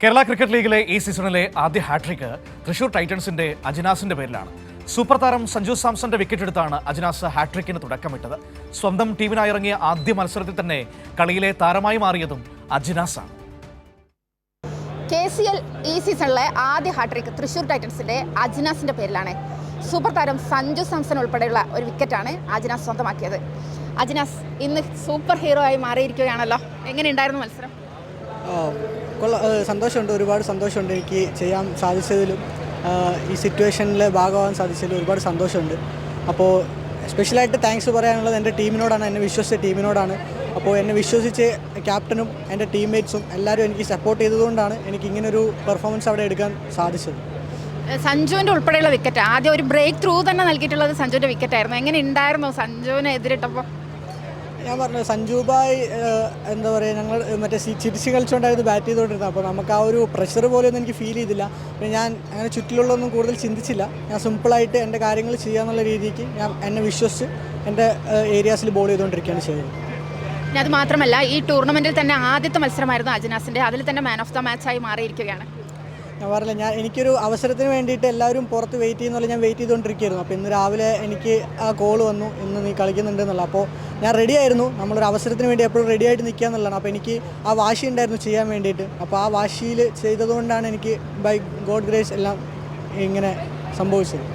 Kerala cricket ലീഗിലെ ഈ സീസണിലെ ആദ്യ ഹാട്രിക്ക് തൃശൂർ ടൈറ്റൻസിന്റെ അജിനാസിന്റെ പേരിലാണ്. സൂപ്പർ താരം സഞ്ജു സാംസന്റെ വിക്കറ്റ് എടുത്താണ് അജിനാസ് ഹാട്രിക്കിന് തുടക്കമിട്ടത്. സ്വന്തം ടീമിനായി ഇറങ്ങിയ ആദ്യ മത്സരത്തിൽ തന്നെ കളിയിലെ താരമായി മാറിയതും അജിനാസാണ്. KCL ഈ സീസണിലെ ആദ്യ ഹാട്രിക്ക് തൃശൂർ ടൈറ്റൻസിന്റെ അജിനാസിന്റെ പേരിലാണ്. സൂപ്പർ താരം സഞ്ജു സാംസൺ ഉൾപ്പെടെയുള്ള ഒരു വിക്കറ്റാണ് അജിനാസ് സ്വന്തമാക്കിയത്. അജിനാസ് ഇന്ന് സൂപ്പർ ഹീറോ ആയി മാറിയിരിക്കുകയാണല്ലോ, എങ്ങനെയുണ്ടായിരുന്നു മത്സരം? സന്തോഷമുണ്ട്, ഒരുപാട് സന്തോഷമുണ്ട്. എനിക്ക് ചെയ്യാൻ സാധിച്ചതിലും ഈ സിറ്റുവേഷനിൽ ഭാഗമാകാൻ സാധിച്ചതിലും ഒരുപാട് സന്തോഷമുണ്ട്. അപ്പോൾ സ്പെഷ്യലായിട്ട് താങ്ക്സ് പറയാനുള്ളത് എൻ്റെ ടീമിനോടാണ്, എന്നെ വിശ്വസിച്ച ടീമിനോടാണ്. അപ്പോൾ എന്നെ വിശ്വസിച്ച് ക്യാപ്റ്റനും എൻ്റെ ടീംമേറ്റ്സും എല്ലാവരും എനിക്ക് സപ്പോർട്ട് ചെയ്തതുകൊണ്ടാണ് എനിക്ക് ഇങ്ങനൊരു പെർഫോമൻസ് അവിടെ എടുക്കാൻ സാധിച്ചത്. സഞ്ജുവിൻ്റെ ഉൾപ്പെടെയുള്ള വിക്കറ്റ് ആദ്യം ഒരു ബ്രേക്ക് ത്രൂ തന്നെ നൽകിയിട്ടുള്ളത് സഞ്ജുവിൻ്റെ വിക്കറ്റായിരുന്നു. എങ്ങനെ ഉണ്ടായിരുന്നു സഞ്ജുവിനെ എതിരിട്ടപ്പോൾ? ഞാൻ പറഞ്ഞു, സഞ്ജു ഭായ് എന്താ പറയുക, ഞങ്ങൾ മറ്റേ ചിരിച്ച് കളിച്ചുകൊണ്ടായിരുന്നു ബാറ്റ് ചെയ്തുകൊണ്ടിരുന്നത്. അപ്പോൾ നമുക്ക് ആ ഒരു പ്രഷർ പോലെയൊന്നും എനിക്ക് ഫീൽ ചെയ്തില്ല. പിന്നെ ഞാൻ അങ്ങനെ ചുറ്റിലുള്ളൊന്നും കൂടുതൽ ചിന്തിച്ചില്ല. ഞാൻ സിമ്പിളായിട്ട് എൻ്റെ കാര്യങ്ങൾ ചെയ്യാന്നുള്ള രീതിക്ക് ഞാൻ എന്നെ വിശ്വസിച്ച് എൻ്റെ ഏരിയാസിൽ ബോൾ ചെയ്തുകൊണ്ടിരിക്കുകയാണ് ചെയ്തത്. പിന്നെ അത് മാത്രമല്ല, ഈ ടൂർണമെൻറ്റിൽ തന്നെ ആദ്യത്തെ മത്സരമായിരുന്നു അജിനാസിൻ്റെ, അതിൽ തന്നെ മാൻ ഓഫ് ദ മാച്ചായി മാറിയിരിക്കുകയാണ്. ഞാൻ പറഞ്ഞില്ല, എനിക്കൊരു അവസരത്തിന് വേണ്ടിയിട്ട് എല്ലാവരും പുറത്ത് വെയിറ്റ് ചെയ്യുന്നുള്ള ഞാൻ വെയിറ്റ് ചെയ്തുകൊണ്ടിരിക്കുകയായിരുന്നു. അപ്പോൾ ഇന്ന് രാവിലെ എനിക്ക് ആ കോൾ വന്നു, ഇന്ന് നീ കളിക്കുന്നുണ്ട് എന്നുള്ള. അപ്പോൾ ഞാൻ റെഡി ആയിരുന്നു, നമ്മളൊരു അവസരത്തിന് വേണ്ടി എപ്പോഴും റെഡി ആയിട്ട് നിൽക്കുക എന്നുള്ളതാണ്. അപ്പോൾ എനിക്ക് ആ വാശി ഉണ്ടായിരുന്നു ചെയ്യാൻ വേണ്ടിയിട്ട്. അപ്പോൾ ആ വാശിയിൽ ചെയ്തതുകൊണ്ടാണ് എനിക്ക് ബൈ ഗോഡ് ഗ്രേസ് എല്ലാം ഇങ്ങനെ സംഭവിച്ചത്.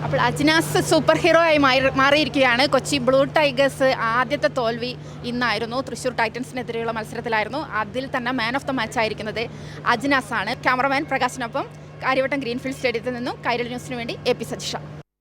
അപ്പോൾ അജിനാസ് സൂപ്പർ ഹീറോ ആയി മാറിയിരിക്കുകയാണ്. കൊച്ചി ബ്ലൂ ടൈഗേഴ്സ് ആദ്യത്തെ തോൽവി ഇന്നായിരുന്നു, തൃശ്ശൂർ ടൈറ്റൻസിനെതിരെയുള്ള മത്സരത്തിലായിരുന്നു. അതിൽ തന്നെ മാൻ ഓഫ് ദ മാച്ച് ആയിരിക്കുന്നത് അജിനാസാണ്. ക്യാമറമാൻ പ്രകാശിനൊപ്പം കാര്യവട്ടം ഗ്രീൻഫീൽഡ് സ്റ്റേഡിയത്തിൽ നിന്നും കൈരളി ന്യൂസിന് വേണ്ടി AP സജിഷ.